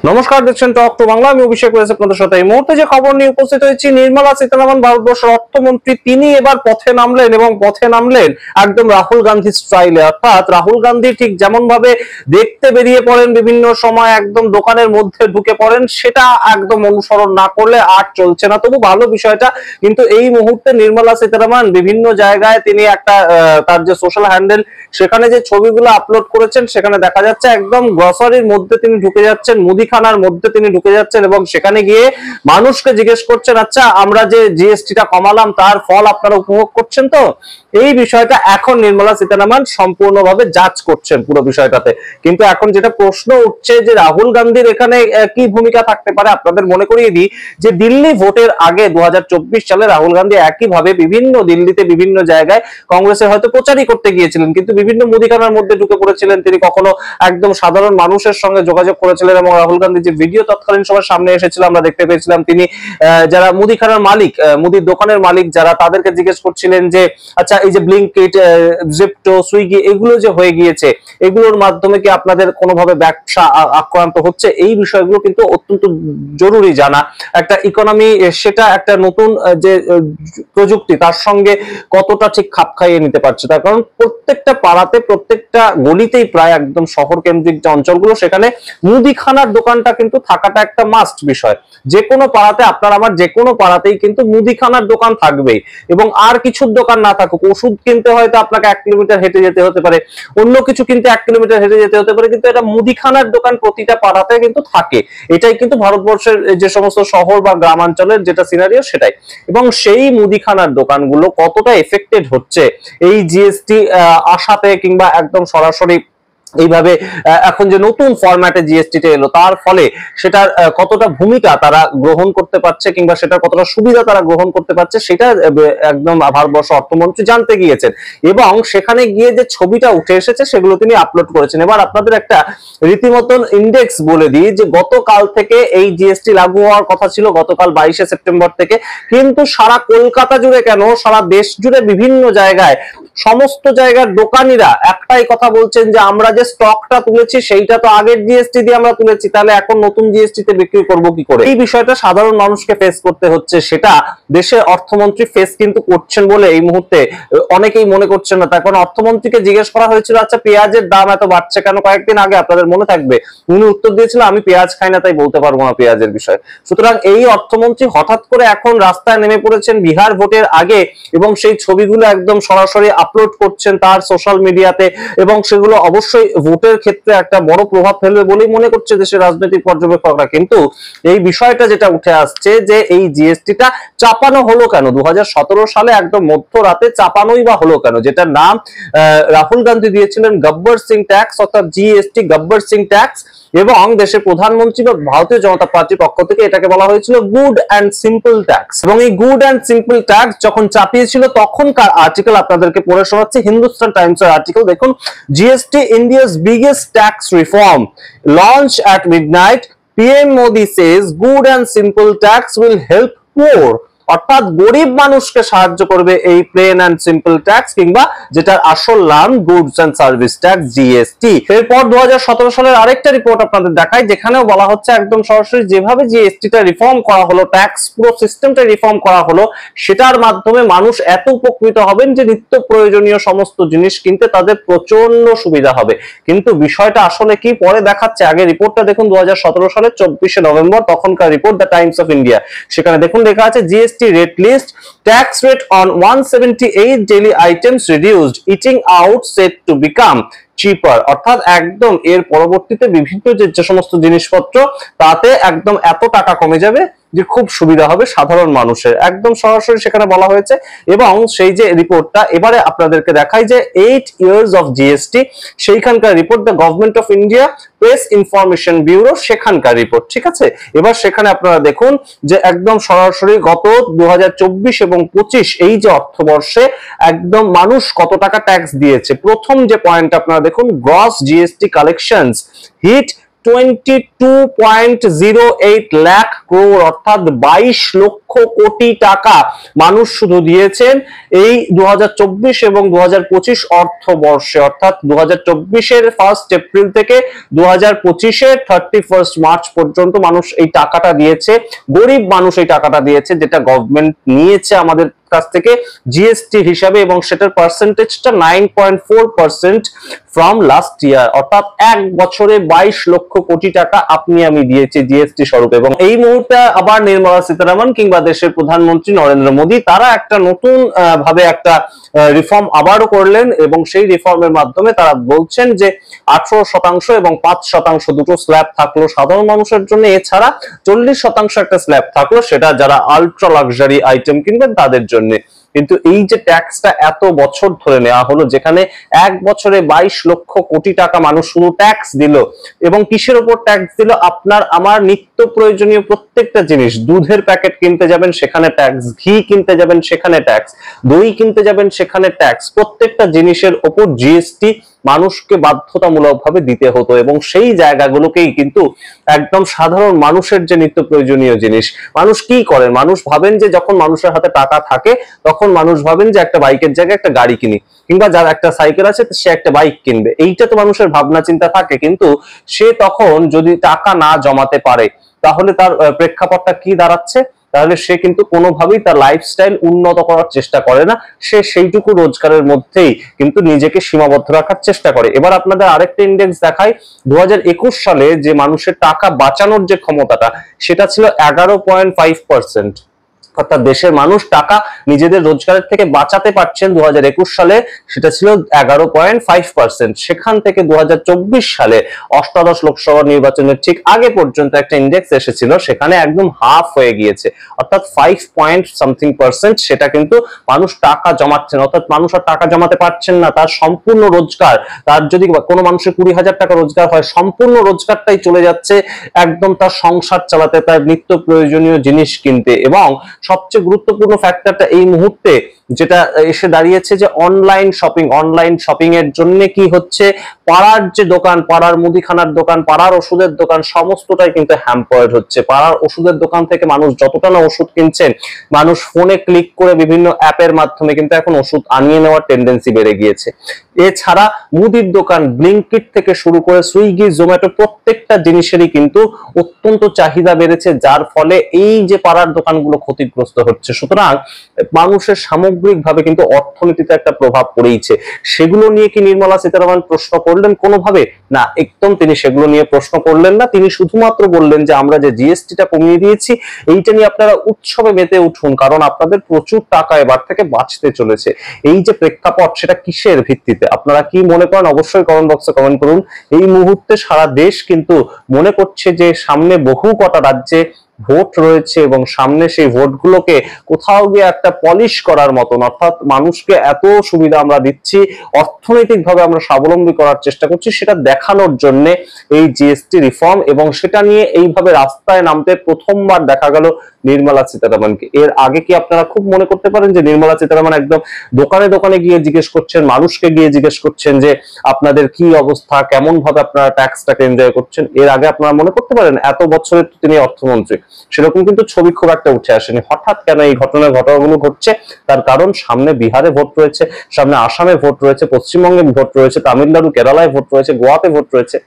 নমস্কার, দেখছেন talk to Bangla. আমি অভিষেক রয়েছে আপনাদের সাথে। এই মুহূর্তে যে খবর নিয়ে উপস্থিত হয়েছি, নির্মলা সীতারামন ভারতবর্ষের অর্থমন্ত্রী, তিনি এবার পথে নামলেন এবং পথে নামলেন একদম রাহুল গান্ধী স্টাইলে। অর্থাৎ রাহুল গান্ধী ঠিক যেমন ভাবে দেখতে বেরিয়ে পড়েন বিভিন্ন সময়, একদম দোকানের মধ্যে ঢুকে পড়েন, সেটা একদম অনুসরণ না করলে আর চলছে না। তবু ভালো বিষয়টা, কিন্তু এই মুহূর্তে নির্মলা সীতারামন বিভিন্ন জায়গায় তিনি একটা তার যে সোশ্যাল হ্যান্ডেল, সেখানে যে ছবিগুলো আপলোড করেছেন, সেখানে দেখা যাচ্ছে একদম গ্রসারির মধ্যে তিনি ঢুকে যাচ্ছেন, মুদিখানার মধ্যে তিনি ঢুকে যাচ্ছেন এবং সেখানে গিয়ে মানুষকে জিজ্ঞেস করছেন, আচ্ছা আমরা যে জিএসটিটা কমালাম তার ফল আপনারা উপভোগ করছেন তো? এই বিষয়টা এখন নির্মলা সীতারামন সম্পূর্ণভাবে জাজ করছেন পুরো বিষয়টাতে। কিন্তু এখন যেটা প্রশ্ন উঠছে যে রাহুল গান্ধীর এখানে কি ভূমিকা থাকতে পারে। আপনাদের মনে করিয়ে দিই যে দিল্লি ভোটের আগে 2024 সালে রাহুল গান্ধী একইভাবে বিভিন্ন দিল্লিতে বিভিন্ন জায়গায় কংগ্রেসের হয়তো প্রচারই করতে গিয়েছিলেন, কিন্তু বিভিন্ন মুদিখানার মধ্যে ঢুকে পড়েছিলেন। তিনি কখনো একদম সাধারণ মানুষের সঙ্গে যোগাযোগ করেছিলেন এবং রাহুল গান্ধী যে ভিডিও তৎকালীন সময় সামনে এসেছিল আমরা দেখতে পেয়েছিলাম, তিনি যারা মুদিখানার মালিক, মুদির দোকানের মালিক যারা, তাদেরকে জিজ্ঞেস করছিলেন যে আচ্ছা এই যে ব্লিঙ্কিট, জেপ্টো, সুইগি এগুলো যে হয়ে গিয়েছে, এগুলোর মাধ্যমে কি আপনাদের কোনোভাবে ব্যবসা আক্রান্ত হচ্ছে? এই বিষয়গুলো কিন্তু অত্যন্ত জরুরি জানা। একটা ইকোনমি, সেটা একটা নতুন যে প্রযুক্তি, তার সঙ্গে কতটা ঠিক খাপ খাইয়ে নিতে পারছে। তার কারণ প্রত্যেকটা পাড়াতে, প্রত্যেকটা গলিতেই প্রায় একদম শহর কেন্দ্রিক যে অঞ্চলগুলো, সেখানে মুদিখানার দোকানটা কিন্তু থাকাটা একটা মাস্ট বিষয়। যে কোনো পাড়াতে, আপনার আমার যে কোনো পাড়াতেই কিন্তু মুদিখানার দোকান থাকবেই। এবং আর কিছুর দোকান না থাকুক, ওষুধ কিনতে হয়তো আপনাকে 1 কিলোমিটার হেঁটে যেতে হতে পারে, অন্য কিছু কিনতে 1 কিলোমিটার হেঁটে যেতে হতে পারে, কিন্তু এটা মুদিখানার দোকান প্রতিটা পাড়াতে কিন্তু থাকে। এটাই কিন্তু ভারতবর্ষের যে সমস্ত শহর বা গ্রামাঞ্চলের যেটা সিনারিও, সেটাই। এবং সেই মুদিখানার দোকানগুলো কতটা এফেক্টেড হচ্ছে এই জিএসটি আসাতে, কিংবা একদম সরাসরি এইভাবে এখন যে নতুন ফরম্যাটে জিএসটিটা এলো, তার ফলে সেটার কতটা ভূমিকা তারা গ্রহণ করতে পারছে, কিংবা সেটার কতটা সুবিধা তারা গ্রহণ করতে পারছে, সেটা একদম ভারতবর্ষ অর্থমন্ত্রী জানতে গিয়েছেন। এবং সেখানে গিয়ে যে ছবিটা উঠে এসেছে সেগুলো তিনি আপলোড করেছেন। এবার আপনাদের একটা রীতিমতন ইন্ডেক্স বলে দিই যে গতকাল থেকে এই জিএসটি লাগু হওয়ার কথা ছিল, গতকাল 22শে সেপ্টেম্বর থেকে, কিন্তু সারা কলকাতা জুড়ে কেন, সারা দেশ জুড়ে বিভিন্ন জায়গায় সমস্ত জায়গার দোকানিরা একটাই কথা বলছেন যে আমরা যে স্টকটা তুলেছি সেইটা তো আগের জিএসটি দিয়ে আমরা তুলেছি, তাহলে এখন নতুন জিএসটি তে বিক্রি করব কি করে? এই বিষয়টা সাধারণ মানুষকে ফেস করতে হচ্ছে, সেটা দেশের অর্থমন্ত্রী ফেস কিন্তু করছেন বলে এই মুহূর্তে অনেকেই মনে করছেন না। তার কারণ অর্থমন্ত্রীকে জিজ্ঞেস করা হয়েছিল, আচ্ছা পেঁয়াজের দাম এত বাড়ছে কেন কয়েকদিন আগে, আপনাদের মনে থাকবে উনি উত্তর দিয়েছিল, আমি পেঁয়াজ খাই না তাই বলতে পারবো না পেঁয়াজের বিষয়। সুতরাং এই অর্থমন্ত্রী হঠাৎ করে এখন রাস্তায় নেমে পড়েছেন বিহার ভোটের আগে, এবং সেই ছবিগুলো একদম সরাসরি আপলোড করছেন তার সোশ্যাল মিডিয়াতে, এবং সেগুলো অবশ্যই ভোটের ক্ষেত্রে একটা বড় প্রভাব ফেলবে বলেই মনে করছে দেশের রাজনৈতিক পর্যবেক্ষকরা। কিন্তু এই বিষয়টা যেটা উঠে আসছে যে এই জিএসটিটা চাপানো হলো কেন 2017 সালে, একদম মধ্যরাতে চাপানোই বা হলো কেন, যেটার নাম রাহুল গান্ধী দিয়েছিলেন গব্বর সিং ট্যাক্স, অর্থাৎ জিএসটি গব্বর সিং ট্যাক্স। এবং দেশের প্রধানমন্ত্রী বা ভারতীয় জনতা পার্টির পক্ষ থেকে এটাকে বলা হয়েছিল গুড অ্যান্ড সিম্পল ট্যাক্স। এবং এই গুড অ্যান্ড সিম্পল ট্যাক্স যখন চাপিয়েছিল, তখনকার আর্টিকেল আপনাদেরকে পড়ে শোনাচ্ছি, হিন্দুস্তান টাইমস এর আর্টিকেল দেখুন। GST India's biggest tax reform launch at midnight, PM Modi says good and simple tax will help poor। অর্থাৎ গরিব মানুষকে সাহায্য করবে এই প্লেন অ্যান্ড সিম্পল ট্যাক্স, কিংবা যেটার আসল নাম goods and service tax, GST. এরপর 2017 সালের আরেকটা রিপোর্ট আপনাদের দেখাই, যেখানেও বলা হচ্ছে একদম সরাসরি যেভাবে জিএসটিটা রিফর্ম করা হলো, ট্যাক্স পুরো সিস্টেমটা রিফর্ম করা হলো, সেটার মাধ্যমে মানুষ এত উপকৃত হবেন যে নিত্য প্রয়োজনীয় সমস্ত জিনিস কিনতে তাদের প্রচন্ড সুবিধা হবে। কিন্তু বিষয়টা আসলে কি পরে দেখাচ্ছে, আগে রিপোর্টটা দেখুন 2017 সালের 24শে নভেম্বর, তখনকার report, the Times of India. সেখানে দেখুন লেখা আছে GST rate list, tax rate on 178 daily items reduced, eating out set to become cheaper। অর্থাৎ একদম এর পরবর্তীতে বিভিন্ন যে সমস্ত জিনিসপত্র, তাতে একদম এত টাকা কমে যাবে যে খুব সুবিধা হবে সাধারণ মানুষের, একদম সরাসরি সেখানে বলা হয়েছে। এবং সেই যে রিপোর্টটা এবারে আপনাদেরকে দেখাই যে 8 years of জিএসটি, সেইখানকার report, the government of India press information bureau, সেখানকার রিপোর্ট। ঠিক আছে, এবার সেখানে আপনারা দেখুন যে একদম সরাসরি গত 2024 এবং 25 এই যে অর্থবর্ষে একদম মানুষ কত টাকা ট্যাক্স দিয়েছে। প্রথম যে পয়েন্ট আপনারা দেখুন, gross GST collections hit 22.08 lakh crore অর্থাৎ 22 লক্ষ কোটি টাকা মানুষ শুধু দিয়েছেন এই 2024 এবং 2025 অর্থবর্ষে, অর্থাৎ 2024 এর 1 এপ্রিল থেকে 2025 এর 31 মার্চ পর্যন্ত মানুষ এই টাকাটা দিয়েছে। গরিব মানুষ এই টাকাটা দিয়েছে, যেটা গভর্নমেন্ট নিয়েছে আমাদের কাছ থেকে জিএসটি হিসাবে, এবং সেটার পার্সেন্টেজটা 9.4% ফ্রম লাস্ট ইয়ার, অর্থাৎ এক বছরে 22 লক্ষ কোটি টাকা আপনি আমি দিয়েছি জিএসটি স্বরূপ। এবং এই মুহূর্তে আবার নির্মলা সীতারামন কিংবা দেশের প্রধানমন্ত্রী নরেন্দ্র মোদী তারা একটা নতুন ভাবে একটা রিফর্ম আবারও করলেন, এবং সেই রিফর্মের মাধ্যমে তারা বলছেন যে 18% এবং 5% দুটো স্ল্যাব থাকলো সাধারণ মানুষের জন্য, এছাড়া 40% একটা স্ল্যাব থাকলো সেটা যারা আলট্রা লাক্সারি আইটেম কিনবেন তাদের জন্য। কিন্তু এই যে ট্যাক্সটা এত বছর ধরে নেওয়া হলো, যেখানে এক বছরে 22 লক্ষ কোটি টাকা মানুষ শুধু ট্যাক্স দিল, এবং কিসের উপর ট্যাক্স দিল? আপনার আমার নিত্য প্রয়োজনীয় প্রত্যেকটা জিনিস, দুধের প্যাকেট কিনতে যাবেন সেখানে ট্যাক্স, ঘি কিনতে যাবেন সেখানে ট্যাক্স, দই কিনতে যাবেন সেখানে ট্যাক্স, প্রত্যেকটা জিনিসের উপর জিএসটি মানুষকে বাধ্যতামূলকভাবে দিতে হতো। এবং সেই জায়গাগুলোকেই কিন্তু একদম সাধারণ মানুষের যে নিত্য প্রয়োজনীয় জিনিস, মানুষ কি করেন? মানুষ ভাবেন যে যখন মানুষের হাতে টাকা থাকে তখন মানুষ ভাবেন যে একটা বাইকের জায়গায় একটা গাড়ি কিনি, কিংবা যার একটা সাইকেল আছে সে একটা বাইক কিনবে, এইটা তো মানুষের ভাবনা চিন্তা থাকে। কিন্তু সে তখন যদি টাকা না জমাতে পারে তাহলে তার প্রেক্ষাপটটা কি দাঁড়াচ্ছে? তাহলে সে কিন্তু কোনোভাবেই তার লাইফস্টাইল উন্নত করার চেষ্টা করে না, সে সেইটুকু রোজগারের মধ্যেই কিন্তু নিজেকে সীমাবদ্ধ রাখার চেষ্টা করে। এবার আপনাদের আরেকটা ইন্ডেক্স দেখাই, 2021 সালে যে মানুষের টাকা বাঁচানোর যে ক্ষমতাটা সেটা ছিল 11.5%, অর্থাৎ দেশের মানুষ টাকা নিজেদের রোজগারের থেকে বাঁচাতে পারছেন 2021 সালে, সেটা ছিল 11.5%। সেখান থেকে 2024 সালে 18 লোকসভা নির্বাচনের ঠিক আগে পর্যন্ত একটা ইন্ডেক্স এসেছিল, সেখানে একদম হাফ হয়ে গিয়েছে, অর্থাৎ 5.something%। সেটা কিন্তু মানুষ টাকা জমাচ্ছেন, অর্থাৎ মানুষ আর টাকা জমাতে পারছেন না। তার সম্পূর্ণ রোজগার, তার যদি কোনো মানুষের 20,000 টাকা রোজগার হয়, সম্পূর্ণ রোজগারটাই চলে যাচ্ছে একদম তার সংসার চালাতে, তার নিত্য প্রয়োজনীয় জিনিস কিনতে। এবং সবচেয়ে গুরুত্বপূর্ণ ফ্যাক্টরটা এই মুহূর্তে যেটা এসে দাঁড়িয়েছে যে অনলাইন শপিং এর জন্য কি হচ্ছে, পাড়ার যে দোকান, পাড়ার মুদিখানার দোকান, পাড়ার ওষুধের দোকান, সমস্তটাই কিন্তু হ্যাম্পার্ড হচ্ছে। পাড়ার ওষুধের দোকান থেকে মানুষ যতটা না ওষুধ কিনছেন, মানুষ ফোনে ক্লিক করে বিভিন্ন অ্যাপের মাধ্যমে কিন্তু এখন ওষুধ আনিয়ে নেওয়ার টেন্ডেন্সি বেড়ে গিয়েছে। এছাড়া মুদির দোকান, ব্লিঙ্কিট থেকে শুরু করে সুইগি, জোম্যাটো, প্রত্যেকটা জিনিসেরই কিন্তু অত্যন্ত চাহিদা বেড়েছে, যার ফলে এই যে পাড়ার দোকানগুলো ক্ষতিগ্রস্ত হচ্ছে। সুতরাং মানুষের সামগ্রিকভাবে কিন্তু অর্থনীতিতে একটা প্রভাব পড়েইছে। সেগুলো নিয়ে কি নির্মলা সীতারামন প্রশ্ন করলেন কোনোভাবে? না, একদম তিনি সেগুলো নিয়ে প্রশ্ন করলেন না। তিনি শুধুমাত্র বললেন যে আমরা যে জিএসটিটা কমিয়ে দিয়েছি এইটা নিয়ে আপনারা উৎসবে মেতে উঠুন, কারণ আপনাদের প্রচুর টাকা এবার থেকে বাঁচতে চলেছে। এই যে প্রেক্ষাপট, সেটা কিসের ভিত্তিতে? আপনারা কি মনে করেন অবশ্যই কমেন্ট বক্সে কমেন্ট করুন। এই মুহূর্তে সারা দেশ কিন্তু মনে করছে যে সামনে বহু কটা রাজ্যে ভোট রয়েছে, এবং সামনে সেই ভোটগুলোকে কোথাও গিয়ে একটা পলিশ করার মতন, অর্থাৎ মানুষকে এত সুবিধা আমরা দিচ্ছি, অর্থনৈতিকভাবে আমরা স্বাবলম্বী করার চেষ্টা করছি, সেটা দেখানোর জন্য এই জিএসটি রিফর্ম। এবং সেটা নিয়ে এইভাবে রাস্তায় নামতে প্রথমবার দেখা গেল নির্মলা সীতারামনকে। এর আগে কি আপনারা খুব মনে করতে পারেন যে নির্মলা সীতারামন একদম দোকানে দোকানে গিয়ে জিজ্ঞেস করছেন, মানুষকে গিয়ে জিজ্ঞেস করছেন যে আপনাদের কি অবস্থা, কেমন ভাবে আপনারা ট্যাক্সটাকে এনজয় করছেন? এর আগে আপনারা মনে করতে পারেন? এত বছরের তিনি অর্থমন্ত্রী, সেরকম কিন্তু ছবি খুব একটা উঠে আসেনি। হঠাৎ কেন এই ঘটনাগুলো ঘটছে? তার কারণ সামনে বিহারে ভোট রয়েছে, সামনে আসামে ভোট রয়েছে, পশ্চিমবঙ্গে ভোট রয়েছে, তামিলনাড়ু, কেরালায় ভোট রয়েছে, গোয়াতে ভোট রয়েছে।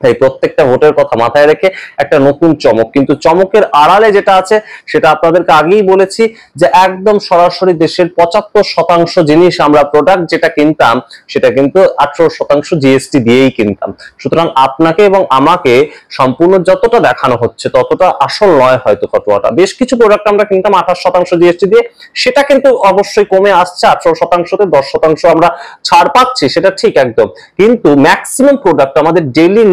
এই প্রত্যেকটা ভোটের কথা মাথায় রেখে একটা নতুন চমক, কিন্তু চমকের আড়ালে যেটা আছে সেটা আপনাদেরকে আগেই বলেছি যে একদম সরাসরি দেশের 75% জিনিস আমরা প্রোডাক্ট যেটা কিনতাম সেটা কিন্তু 18% জিএসটি দিয়েই কিনতাম। সুতরাং আপনাকে এবং আমাকে সম্পূর্ণ যতটা দেখানো হচ্ছে ততটা আসল নয় হয়তো ফটোয়াটা। বেশ কিছু প্রোডাক্ট আমরা কিনতাম 28% জিএসটি দিয়ে, সেটা কিন্তু অবশ্যই কমে আসছে 18%তে, 10% আমরা ছাড় পাচ্ছি, সেটা ঠিক একদম। কিন্তু ম্যাক্সিমাম প্রোডাক্ট আমাদের ডেইলি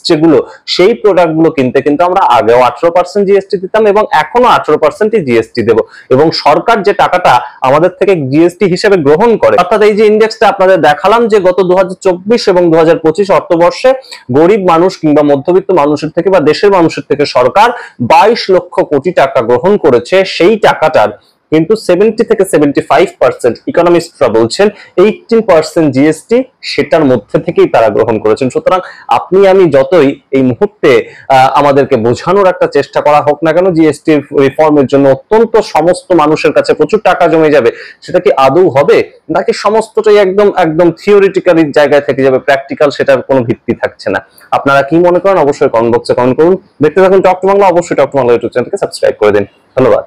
যেগুলো, সেই প্রোডাক্ট গুলো কিনতে কিন্তু আমরা আগেও 18% জিএসটি দিতাম, এবং এখনো 18% জিএসটি দেব। এবং সরকার যে টাকাটা আমাদের থেকে জিএসটি হিসেবে গ্রহণ করে, অর্থাৎ এই যে ইন্ডেক্সটা আপনাদের দেখালাম যে গত 2024 এবং 2025 অর্থবর্ষে গরিব মানুষ কিংবা মধ্যবিত্ত মানুষের থেকে বা দেশের মানুষের থেকে সরকার 22 লক্ষ কোটি টাকা গ্রহণ করেছে। সেই টাকাটার কিন্তু 70 থেকে 75% ইকোনমিস্টরা বলছেন 18% জিএসটি সেটার মধ্যে থেকেই তারা গ্রহণ করেছেন। সুতরাং আপনি আমি যতই এই মুহূর্তে আমাদেরকে বোঝানোর একটা চেষ্টা করা হোক না কেন জিএসটি রিফর্মের জন্য অত্যন্ত সমস্ত মানুষের কাছে প্রচুর টাকা জমে যাবে, সেটা কি আদৌ হবে নাকি সমস্তটাই একদম একদম থিওরিটিক্যাল জায়গায় থেকে যাবে, প্র্যাকটিক্যাল সেটার কোনো ভিত্তি থাকছে না? আপনারা কি মনে করেন অবশ্যই কমেন্ট বক্সে কমেন্ট করুন। দেখতে থাকুন টক টু বাংলা, অবশ্যই টক টু বাংলা ইউটিউব চ্যানেলকে সাবস্ক্রাইব করে দিন। ধন্যবাদ।